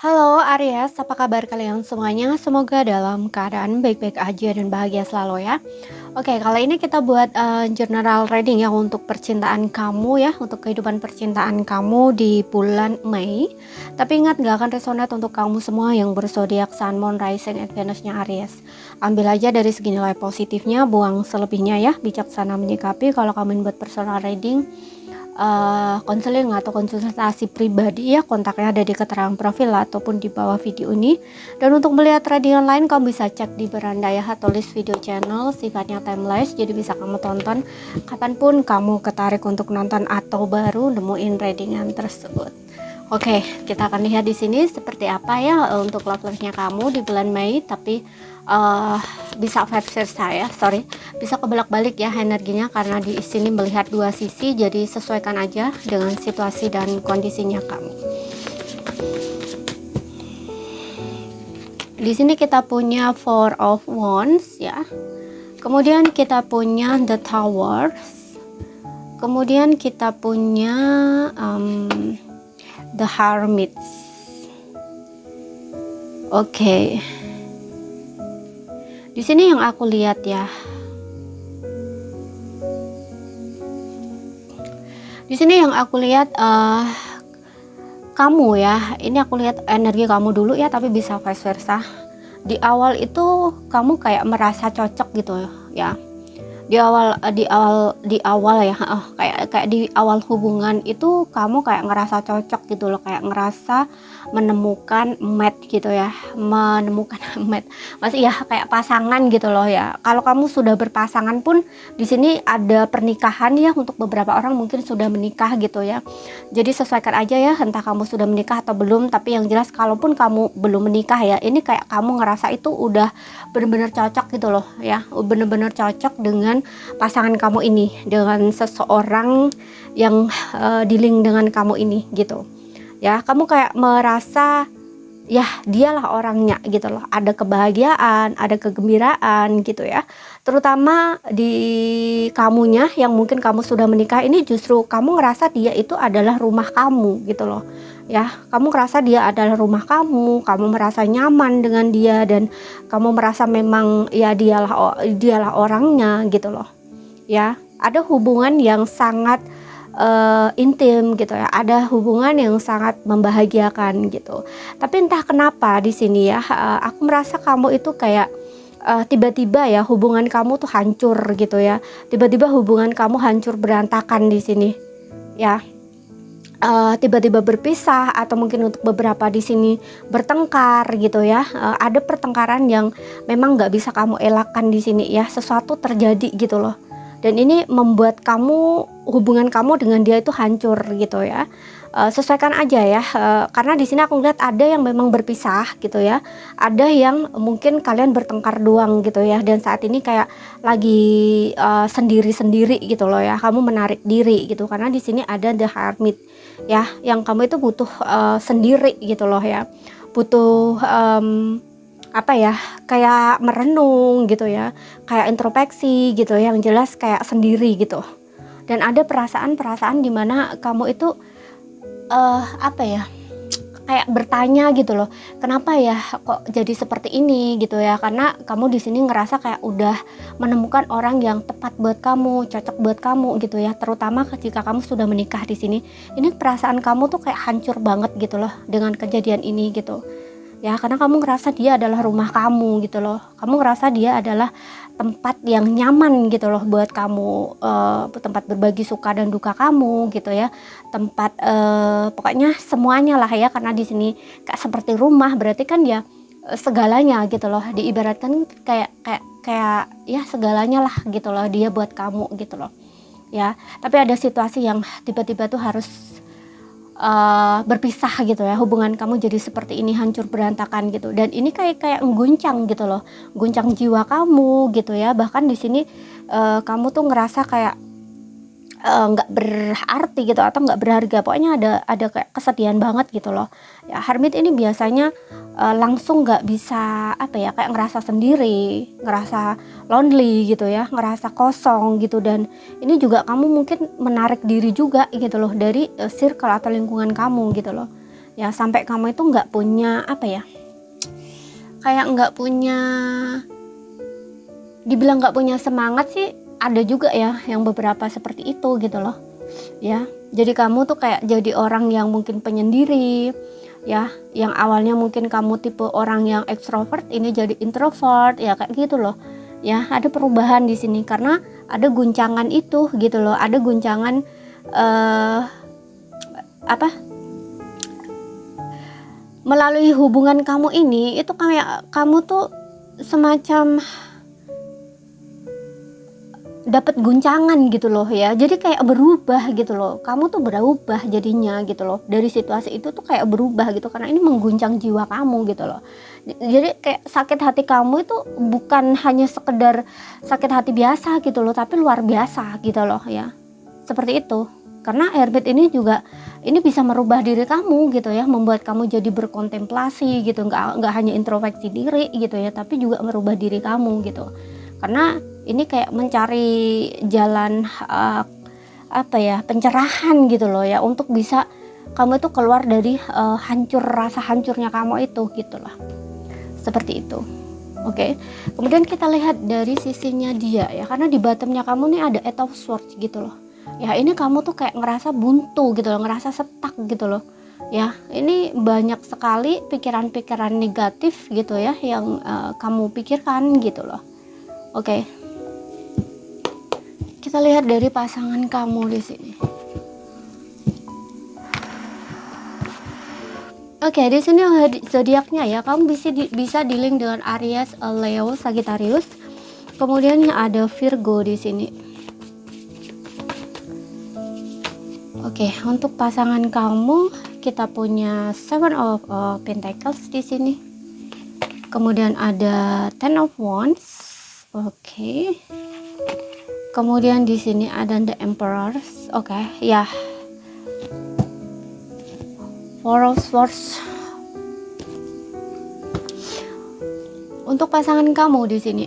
Halo Aries, apa kabar kalian semuanya? Semoga dalam keadaan baik-baik aja dan bahagia selalu ya. Oke, kali ini kita buat general reading ya untuk percintaan kamu ya, untuk kehidupan percintaan kamu di bulan Mei. Tapi ingat gak akan resonate untuk kamu semua yang berzodiak Sun, Moon, Rising, and Venus-nya Aries. Ambil aja dari segi nilai positifnya, buang selebihnya ya, bijaksana menyikapi. Kalau kamu buat personal reading, konseling atau konsultasi pribadi ya, kontaknya ada di keterangan profil ataupun di bawah video ini. Dan untuk melihat tradingan lain kamu bisa cek di beranda ya, atau list video channel, sifatnya timeless, jadi bisa kamu tonton kapanpun kamu ketarik untuk nonton atau baru nemuin readingan tersebut. Oke, kita akan lihat di sini seperti apa ya untuk love life-nya kamu di bulan Mei. Tapi bisa vice versa ya, bisa kebalik-balik ya energinya, karena di sini melihat dua sisi, jadi sesuaikan aja dengan situasi dan kondisinya kamu. Di sini kita punya Four of Wands ya, kemudian kita punya The Towers, kemudian kita punya The Hermits. Oke. Di sini yang aku lihat ya, di sini yang aku lihat kamu ya, ini aku lihat energi kamu dulu ya, tapi bisa vice versa. Di awal itu kamu kayak merasa cocok gitu ya. Di awal ya, kayak di awal hubungan itu kamu kayak ngerasa cocok gitu loh, kayak ngerasa menemukan match gitu ya, masih ya kayak pasangan gitu loh ya. Kalau kamu sudah berpasangan pun di sini ada pernikahan ya, untuk beberapa orang mungkin sudah menikah gitu ya. Jadi sesuaikan aja ya, entah kamu sudah menikah atau belum, tapi yang jelas kalaupun kamu belum menikah ya, ini kayak kamu ngerasa itu udah bener-bener cocok gitu loh ya, bener-bener cocok dengan pasangan kamu ini, dengan seseorang yang di-link dengan kamu ini gitu ya. Kamu kayak merasa ya dialah orangnya gitu loh, ada kebahagiaan, ada kegembiraan gitu ya. Terutama di kamunya yang mungkin kamu sudah menikah ini, justru kamu ngerasa dia itu adalah rumah kamu gitu loh ya. Kamu ngerasa dia adalah rumah kamu merasa nyaman dengan dia, dan kamu merasa memang ya dialah orangnya gitu loh ya. Ada hubungan yang sangat intim gitu ya, ada hubungan yang sangat membahagiakan gitu. Tapi entah kenapa di sini ya, aku merasa kamu itu kayak tiba-tiba ya hubungan kamu tuh hancur gitu ya. Tiba-tiba hubungan kamu hancur berantakan di sini ya. Tiba-tiba berpisah, atau mungkin untuk beberapa di sini bertengkar gitu ya. Ada pertengkaran yang memang nggak bisa kamu elakkan di sini ya, sesuatu terjadi gitu loh. Dan ini membuat hubungan kamu dengan dia itu hancur gitu ya. Sesuaikan aja ya, karena di sini aku lihat ada yang memang berpisah gitu ya, ada yang mungkin kalian bertengkar doang gitu ya, dan saat ini kayak lagi sendiri-sendiri gitu loh ya. Kamu menarik diri gitu, karena di sini ada The Hermit ya, yang kamu itu butuh sendiri gitu loh ya, butuh apa ya, kayak merenung gitu ya, kayak introspeksi gitu, yang jelas kayak sendiri gitu. Dan ada perasaan-perasaan dimana kamu itu apa ya, kayak bertanya gitu loh, kenapa ya kok jadi seperti ini gitu ya. Karena kamu di sini ngerasa kayak udah menemukan orang yang tepat buat kamu, cocok buat kamu gitu ya. Terutama ketika kamu sudah menikah di sini, ini perasaan kamu tuh kayak hancur banget gitu loh dengan kejadian ini gitu ya. Karena kamu ngerasa dia adalah rumah kamu gitu loh, kamu ngerasa dia adalah tempat yang nyaman gitu loh buat kamu, tempat berbagi suka dan duka kamu gitu ya, tempat pokoknya semuanya lah ya. Karena di sini kayak seperti rumah, berarti kan ya segalanya gitu loh, diibaratkan kayak ya segalanya lah gitu loh dia buat kamu gitu loh ya. Tapi ada situasi yang tiba-tiba tuh harus berpisah gitu ya, hubungan kamu jadi seperti ini, hancur berantakan gitu. Dan ini kayak mengguncang gitu loh, guncang jiwa kamu gitu ya. Bahkan di sini kamu tuh ngerasa kayak nggak berarti gitu, atau nggak berharga. Pokoknya ada kayak kesedihan banget gitu loh ya. Hermit ini biasanya langsung nggak bisa apa ya, kayak ngerasa sendiri, ngerasa lonely gitu ya, ngerasa kosong gitu. Dan ini juga kamu mungkin menarik diri juga gitu loh dari circle atau lingkungan kamu gitu loh ya, sampai kamu itu nggak punya apa ya, kayak nggak punya, dibilang nggak punya semangat sih, ada juga ya yang beberapa seperti itu gitu loh ya. Jadi kamu tuh kayak jadi orang yang mungkin penyendiri ya, yang awalnya mungkin kamu tipe orang yang ekstrovert, ini jadi introvert ya, kayak gitu loh ya. Ada perubahan di sini karena ada guncangan itu gitu loh, ada guncangan apa, melalui hubungan kamu ini, itu kayak kamu tuh semacam dapat guncangan gitu loh ya. Jadi kayak berubah gitu loh, kamu tuh berubah jadinya gitu loh, dari situasi itu tuh kayak berubah gitu, karena ini mengguncang jiwa kamu gitu loh. Jadi kayak sakit hati kamu itu bukan hanya sekedar sakit hati biasa gitu loh, tapi luar biasa gitu loh ya, seperti itu. Karena Herbit ini juga, ini bisa merubah diri kamu gitu ya, membuat kamu jadi berkontemplasi gitu, nggak hanya introspeksi diri gitu ya, tapi juga merubah diri kamu gitu. Karena ini kayak mencari jalan apa ya, pencerahan gitu loh ya, untuk bisa kamu itu keluar dari rasa hancurnya kamu itu gitu lah, seperti itu. Oke. Kemudian kita lihat dari sisinya dia ya, karena di bottomnya kamu nih ada Eight of Swords gitu loh ya. Ini kamu tuh kayak ngerasa buntu gitu loh, ngerasa stuck gitu loh ya. Ini banyak sekali pikiran-pikiran negatif gitu ya yang kamu pikirkan gitu loh. Oke. Kita lihat dari pasangan kamu di sini. Oke, di sini zodiaknya ya, kamu bisa dealing dengan Aries, Leo, Sagittarius. Kemudian ada Virgo di sini. Oke, untuk pasangan kamu kita punya Seven of Pentacles di sini. Kemudian ada Ten of Wands. Oke. Kemudian di sini ada The Emperor. Oke, ya. Four of Swords. Untuk pasangan kamu di sini,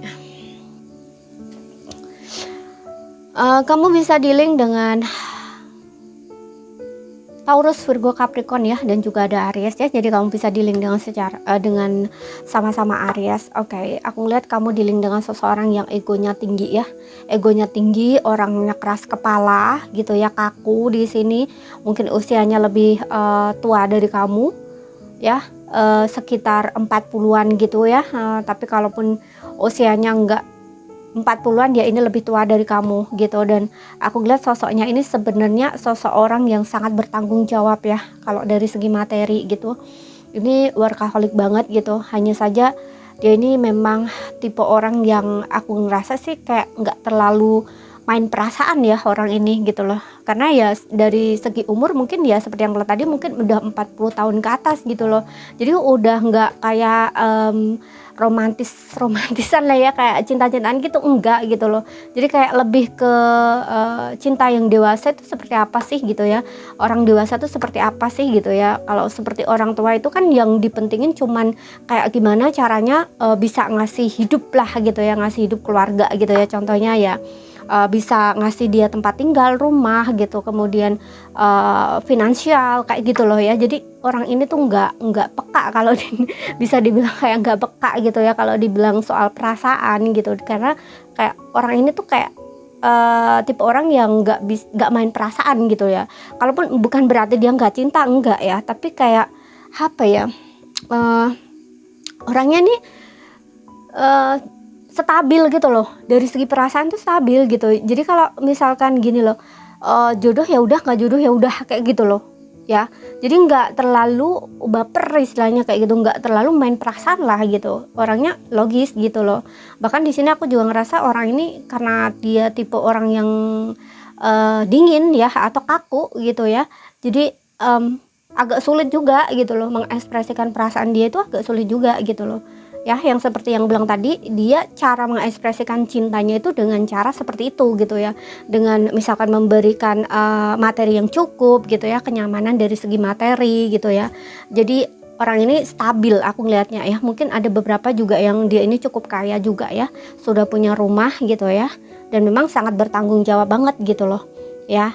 kamu bisa dealing dengan Taurus, Virgo, Capricorn ya, dan juga ada Aries ya. Jadi kamu bisa dealing dengan dengan sama-sama Aries. Oke, aku lihat kamu dealing dengan seseorang yang egonya tinggi ya. Egonya tinggi, orangnya keras kepala gitu ya, kaku di sini. Mungkin usianya lebih tua dari kamu ya, sekitar 40-an gitu ya. Tapi kalaupun usianya enggak 40-an, dia ini lebih tua dari kamu gitu. Dan aku lihat sosoknya ini sebenarnya seseorang yang sangat bertanggung jawab ya, kalau dari segi materi gitu. Ini workaholic banget gitu. Hanya saja dia ini memang tipe orang yang aku ngerasa sih kayak nggak terlalu main perasaan ya orang ini gitu loh. Karena ya dari segi umur mungkin ya seperti yang tadi, mungkin udah 40 tahun ke atas gitu loh. Jadi udah nggak kayak romantisan lah ya, kayak cinta-cintaan gitu, enggak gitu loh. Jadi kayak lebih ke cinta yang dewasa itu seperti apa sih gitu ya, orang dewasa itu seperti apa sih gitu ya. Kalau seperti orang tua itu kan yang dipentingin cuman kayak gimana caranya bisa ngasih hidup lah gitu ya, ngasih hidup keluarga gitu ya. Contohnya ya bisa ngasih dia tempat tinggal, rumah gitu, kemudian finansial kayak gitu loh ya. Jadi orang ini tuh nggak peka kalau bisa dibilang kayak nggak peka gitu ya kalau dibilang soal perasaan gitu. Karena kayak orang ini tuh kayak tipe orang yang nggak main perasaan gitu ya. Kalaupun bukan berarti dia nggak cinta, enggak ya, tapi kayak apa ya, orangnya nih stabil gitu loh, dari segi perasaan tuh stabil gitu. Jadi kalau misalkan gini loh, jodoh ya udah, nggak jodoh ya udah, kayak gitu loh ya. Jadi nggak terlalu baper istilahnya kayak gitu, nggak terlalu main perasaan lah gitu. Orangnya logis gitu loh. Bahkan di sini aku juga ngerasa orang ini karena dia tipe orang yang dingin ya, atau kaku gitu ya. Jadi agak sulit juga gitu loh mengekspresikan perasaan dia, itu agak sulit juga gitu loh. Ya, yang seperti yang bilang tadi, dia cara mengekspresikan cintanya itu dengan cara seperti itu gitu ya, dengan misalkan memberikan materi yang cukup gitu ya, kenyamanan dari segi materi gitu ya. Jadi orang ini stabil aku ngelihatnya ya. Mungkin ada beberapa juga yang dia ini cukup kaya juga ya, sudah punya rumah gitu ya, dan memang sangat bertanggung jawab banget gitu loh ya.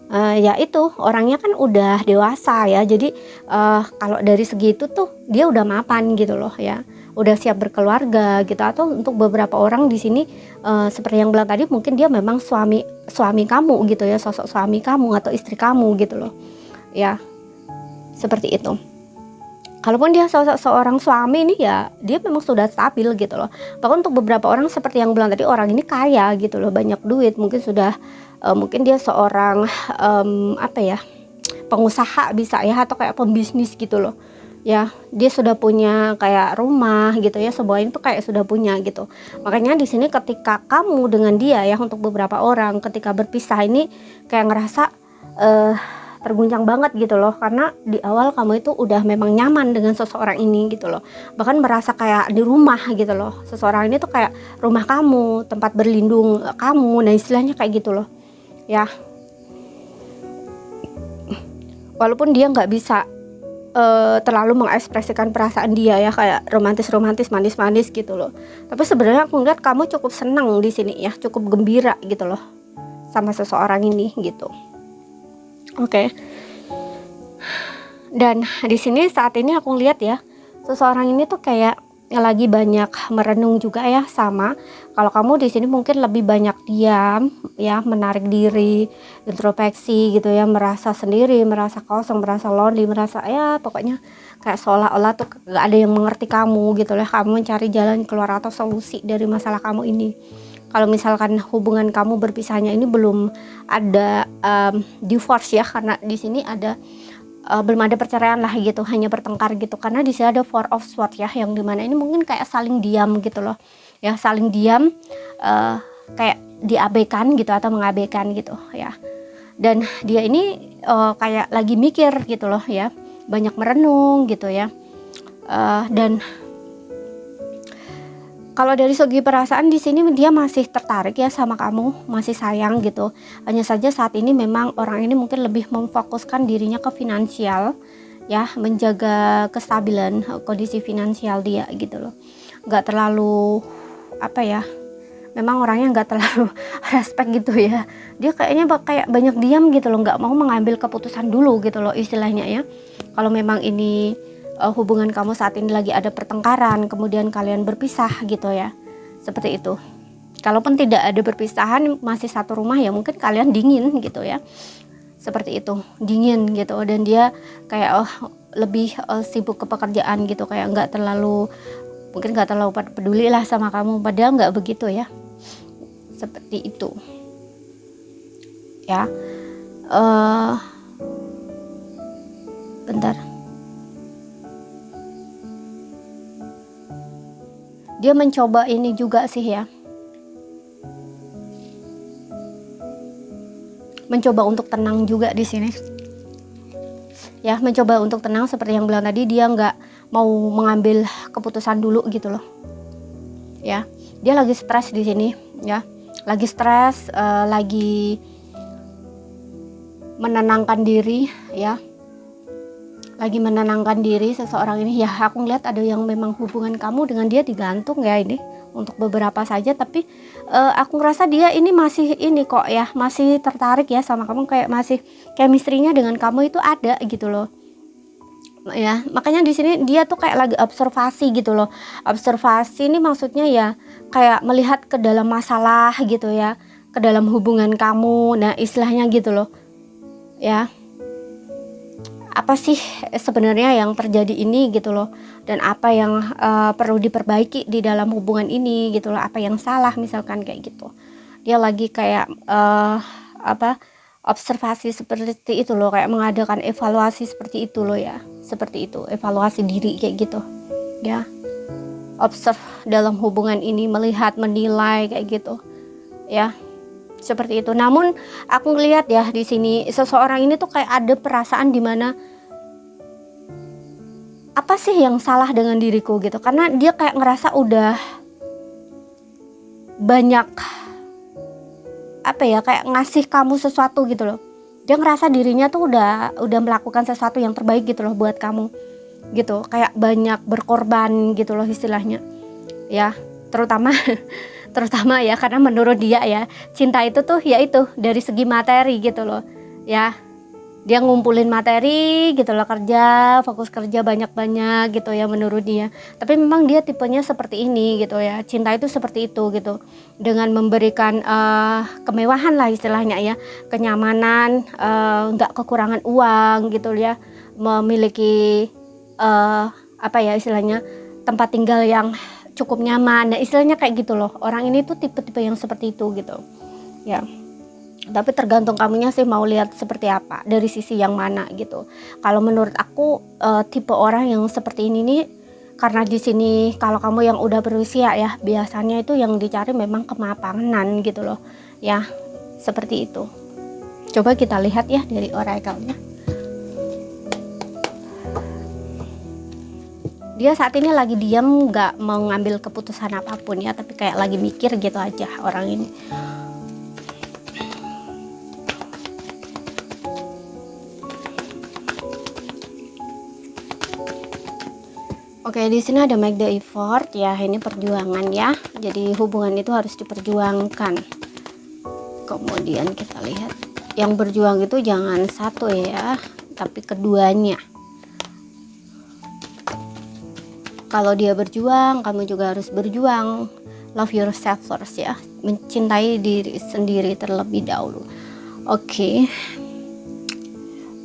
Ya itu orangnya kan udah dewasa ya, jadi kalau dari segi itu tuh dia udah mapan gitu loh ya, udah siap berkeluarga gitu. Atau untuk beberapa orang di sini seperti yang bilang tadi, mungkin dia memang suami kamu gitu ya, sosok suami kamu atau istri kamu gitu loh ya, seperti itu. Kalaupun dia seorang suami ini ya dia memang sudah stabil gitu loh. Bahkan untuk beberapa orang seperti yang bilang tadi, orang ini kaya gitu loh, banyak duit, mungkin sudah mungkin dia seorang apa ya, pengusaha bisa ya, atau kayak pembisnis gitu loh ya. Dia sudah punya kayak rumah gitu ya, semuanya itu kayak sudah punya gitu. Makanya di sini ketika kamu dengan dia ya, untuk beberapa orang ketika berpisah ini kayak ngerasa terguncang banget gitu loh, karena di awal kamu itu udah memang nyaman dengan seseorang ini gitu loh, bahkan merasa kayak di rumah gitu loh. Seseorang ini tuh kayak rumah kamu, tempat berlindung kamu, nah istilahnya kayak gitu loh ya. Walaupun dia nggak bisa terlalu mengekspresikan perasaan dia ya, kayak romantis-romantis, manis-manis gitu loh, tapi sebenarnya aku ngeliat kamu cukup senang di sini ya, cukup gembira gitu loh sama seseorang ini gitu. Oke. Dan di sini saat ini aku lihat ya, seseorang ini tuh kayak lagi banyak merenung juga ya, sama kalau kamu di sini mungkin lebih banyak diam ya, menarik diri, introspeksi gitu ya, merasa sendiri, merasa kosong, merasa lonely, merasa ya pokoknya kayak seolah-olah tuh gak ada yang mengerti kamu gitu lah. Kamu mencari jalan keluar atau solusi dari masalah kamu ini. Kalau misalkan hubungan kamu berpisahnya ini belum ada divorce ya, karena di sini ada belum ada perceraian lah gitu, hanya bertengkar gitu. Karena di sini ada Four of Swords ya, yang dimana ini mungkin kayak saling diam gitu loh ya, saling diam, kayak diabaikan gitu atau mengabaikan gitu ya. Dan dia ini kayak lagi mikir gitu loh ya, banyak merenung gitu ya. Dan kalau dari segi perasaan di sini dia masih tertarik ya sama kamu, masih sayang gitu. Hanya saja saat ini memang orang ini mungkin lebih memfokuskan dirinya ke finansial ya, menjaga kestabilan kondisi finansial dia gitu loh. Gak terlalu apa ya, memang orangnya gak terlalu respect gitu ya. Dia kayaknya kayak banyak diam gitu loh, gak mau mengambil keputusan dulu gitu loh istilahnya ya. Kalau memang ini hubungan kamu saat ini lagi ada pertengkaran, kemudian kalian berpisah gitu ya, seperti itu. Kalaupun tidak ada perpisahan, masih satu rumah ya, mungkin kalian dingin gitu ya, seperti itu, dingin gitu. Dan dia kayak lebih sibuk ke pekerjaan gitu, kayak nggak terlalu, mungkin nggak terlalu peduli lah sama kamu, padahal nggak begitu ya, seperti itu ya. Bentar, dia mencoba ini juga sih ya, mencoba untuk tenang juga di sini ya, mencoba untuk tenang seperti yang bilang tadi. Dia nggak mau mengambil keputusan dulu gitu loh ya. Dia lagi stres di sini ya, lagi stres, lagi menenangkan diri ya, lagi menenangkan diri seseorang ini ya. Aku ngeliat ada yang memang hubungan kamu dengan dia digantung ya, ini untuk beberapa saja, tapi aku ngerasa dia ini masih ini kok ya, masih tertarik ya sama kamu, kayak masih chemistry-nya dengan kamu itu ada gitu loh ya. Makanya di sini dia tuh kayak lagi observasi gitu loh. Observasi ini maksudnya ya kayak melihat ke dalam masalah gitu ya, ke dalam hubungan kamu, nah istilahnya gitu loh ya. Apa sih sebenarnya yang terjadi ini gitu loh, dan apa yang perlu diperbaiki di dalam hubungan ini gitu loh, apa yang salah misalkan kayak gitu. Dia lagi kayak observasi seperti itu loh, kayak mengadakan evaluasi seperti itu loh ya, seperti itu, evaluasi diri kayak gitu ya. Observe dalam hubungan ini, melihat, menilai kayak gitu ya, seperti itu. Namun aku ngelihat ya di sini seseorang ini tuh kayak ada perasaan di mana apa sih yang salah dengan diriku gitu, karena dia kayak ngerasa udah banyak apa ya, kayak ngasih kamu sesuatu gitu loh. Dia ngerasa dirinya tuh udah melakukan sesuatu yang terbaik gitu loh buat kamu gitu, kayak banyak berkorban gitu loh istilahnya ya. Terutama terutama ya, karena menurut dia ya, cinta itu tuh ya itu dari segi materi gitu loh ya. Dia ngumpulin materi gitu loh, kerja, fokus kerja banyak-banyak gitu ya menurut dia. Tapi memang dia tipenya seperti ini gitu ya. Cinta itu seperti itu gitu. Dengan memberikan kemewahan lah istilahnya ya, kenyamanan, nggak kekurangan uang gitu ya, memiliki apa ya istilahnya, tempat tinggal yang cukup nyaman. Nah, istilahnya kayak gitu loh. Orang ini tuh tipe-tipe yang seperti itu gitu. Ya. Tapi tergantung kamunya sih mau lihat seperti apa, dari sisi yang mana gitu. Kalau menurut aku tipe orang yang seperti ini nih, karena di sini kalau kamu yang udah berusia ya, biasanya itu yang dicari memang kemapanan gitu loh. Ya, seperti itu. Coba kita lihat ya dari orakelnya. Dia saat ini lagi diam, nggak mau ngambil keputusan apapun ya, tapi kayak lagi mikir gitu aja orang ini. Oke, di sini ada make the effort ya, ini perjuangan ya. Jadi hubungan itu harus diperjuangkan. Kemudian kita lihat, yang berjuang itu jangan satu ya, tapi keduanya. Kalau dia berjuang, kamu juga harus berjuang. Love yourself first ya, mencintai diri sendiri terlebih dahulu. Oke.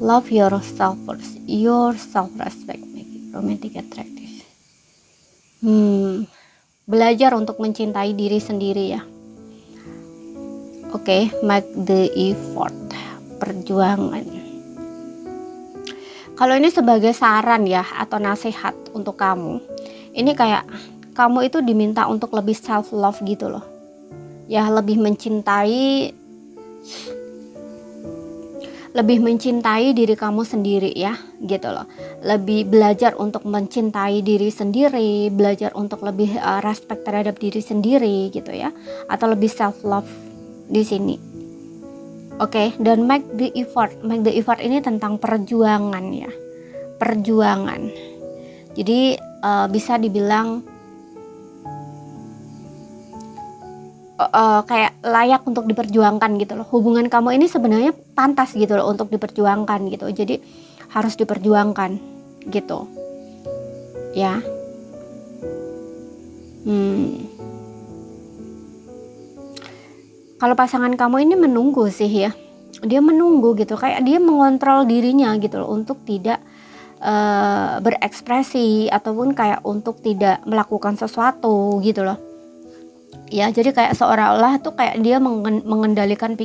Love yourself first, your self respect, make it romantic attractive. Belajar untuk mencintai diri sendiri ya. Oke, make the effort, perjuangan. Kalau ini sebagai saran ya atau nasihat untuk kamu, ini kayak kamu itu diminta untuk lebih self love gitu loh. Ya, lebih mencintai diri kamu sendiri ya, gitu loh. Lebih belajar untuk mencintai diri sendiri, belajar untuk lebih respect terhadap diri sendiri gitu ya, atau lebih self love di sini. Oke, dan make the effort. Make the effort ini tentang perjuangan ya, perjuangan. Jadi bisa dibilang kayak layak untuk diperjuangkan gitu loh. Hubungan kamu ini sebenarnya pantas gitu loh untuk diperjuangkan gitu. Jadi harus diperjuangkan gitu ya. Kalau pasangan kamu ini menunggu sih ya, dia menunggu gitu, kayak dia mengontrol dirinya gitu loh untuk tidak berekspresi ataupun kayak untuk tidak melakukan sesuatu gitu loh. Ya, jadi kayak seolah-olah tuh kayak dia mengendalikan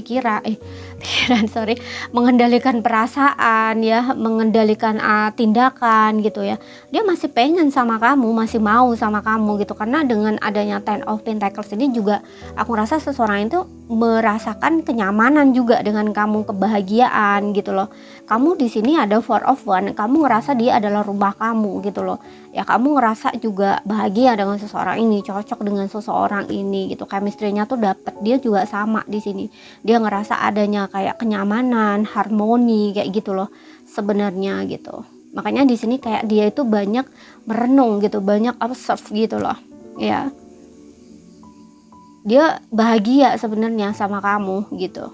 mengendalikan perasaan ya, mengendalikan tindakan gitu ya. Dia masih pengen sama kamu, masih mau sama kamu gitu, karena dengan adanya Ten of Pentacles ini juga aku rasa seseorang itu merasakan kenyamanan juga dengan kamu, kebahagiaan gitu loh. Kamu di sini ada Four of Wands, kamu ngerasa dia adalah rumah kamu gitu loh. Ya, kamu ngerasa juga bahagia dengan seseorang ini, cocok dengan seseorang ini gitu. Chemistry-nya tuh dapet, dia juga sama di sini. Dia ngerasa adanya kayak kenyamanan, harmoni kayak gitu loh sebenarnya gitu. Makanya di sini kayak dia itu banyak merenung gitu, banyak observe gitu loh. Ya. Dia bahagia sebenarnya sama kamu gitu.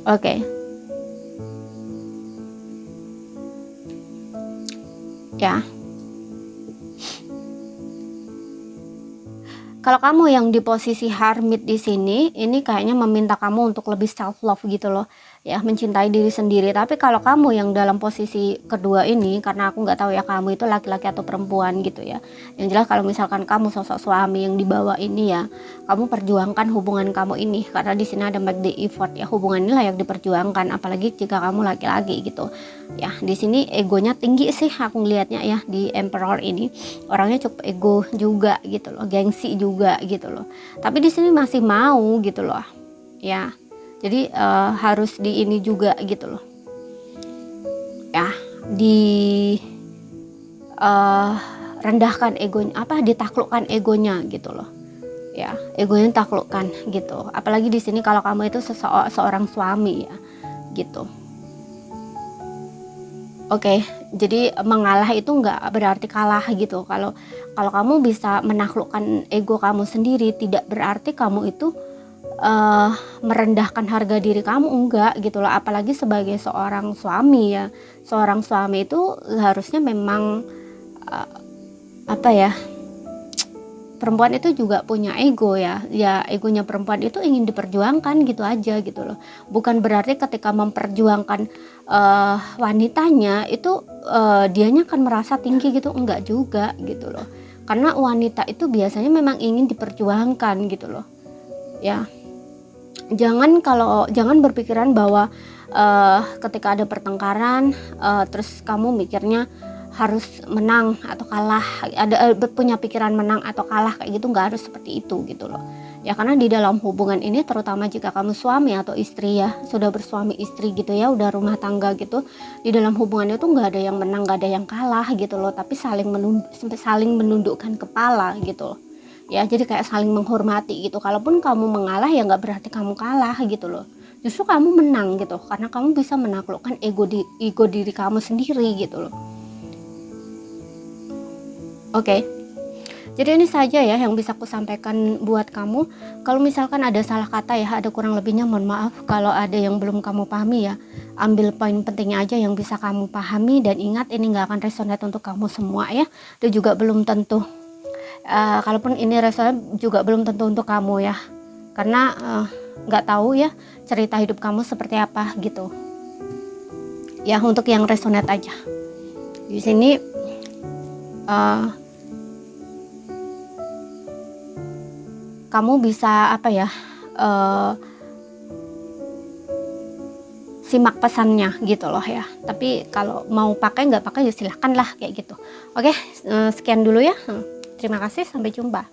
Oke. Ya. Kalau kamu yang di posisi hermit di sini, ini kayaknya meminta kamu untuk lebih self love gitu loh, ya, mencintai diri sendiri. Tapi kalau kamu yang dalam posisi kedua ini, karena aku nggak tahu ya kamu itu laki-laki atau perempuan gitu ya. Yang jelas kalau misalkan kamu sosok suami yang di bawah ini ya, kamu perjuangkan hubungan kamu ini, karena di sini ada make the effort ya, hubungan ini layak diperjuangkan, apalagi jika kamu laki-laki gitu. Ya, di sini egonya tinggi sih aku ngelihatnya ya, di Emperor ini orangnya cukup ego juga gitu loh, gengsi juga gitu loh. Tapi di sini masih mau gitu loh. Ya. Jadi harus di ini juga gitu loh. Ya, di rendahkan egonya, ditaklukkan egonya gitu loh. Ya, egonya taklukkan gitu. Apalagi di sini kalau kamu itu seorang suami ya, gitu. Oke, jadi mengalah itu nggak berarti kalah gitu. Kalau kamu bisa menaklukkan ego kamu sendiri, tidak berarti kamu itu merendahkan harga diri kamu, enggak gitu loh. Apalagi sebagai seorang suami ya, seorang suami itu harusnya memang apa ya, perempuan itu juga punya ego ya, egonya perempuan itu ingin diperjuangkan gitu aja gitu loh. Bukan berarti ketika memperjuangkan wanitanya itu dianya akan merasa tinggi gitu, enggak juga gitu loh. Karena wanita itu biasanya memang ingin diperjuangkan gitu loh ya. Jangan berpikiran bahwa ketika ada pertengkaran terus kamu mikirnya harus menang atau kalah, ada punya pikiran menang atau kalah kayak gitu, nggak harus seperti itu gitu loh ya. Karena di dalam hubungan ini, terutama jika kamu suami atau istri ya, sudah bersuami istri gitu ya, udah rumah tangga gitu, di dalam hubungan itu nggak ada yang menang, nggak ada yang kalah gitu loh, tapi saling menundukkan kepala gitu loh ya. Jadi kayak saling menghormati gitu. Kalaupun kamu mengalah ya nggak berarti kamu kalah gitu loh, justru kamu menang gitu, karena kamu bisa menaklukkan ego diri kamu sendiri gitu loh. Oke, jadi ini saja ya yang bisa aku sampaikan buat kamu. Kalau misalkan ada salah kata ya, ada kurang lebihnya mohon maaf. Kalau ada yang belum kamu pahami ya, ambil poin pentingnya aja yang bisa kamu pahami. Dan ingat, ini gak akan resonate untuk kamu semua ya. Dan juga belum tentu, kalaupun ini resonate juga belum tentu untuk kamu ya. Karena gak tahu ya cerita hidup kamu seperti apa gitu. Ya untuk yang resonate aja. Di sini kamu bisa apa ya, simak pesannya gitu loh ya. Tapi kalau mau pakai nggak pakai ya silahkan lah kayak gitu. Oke, sekian dulu ya. Terima kasih, sampai jumpa.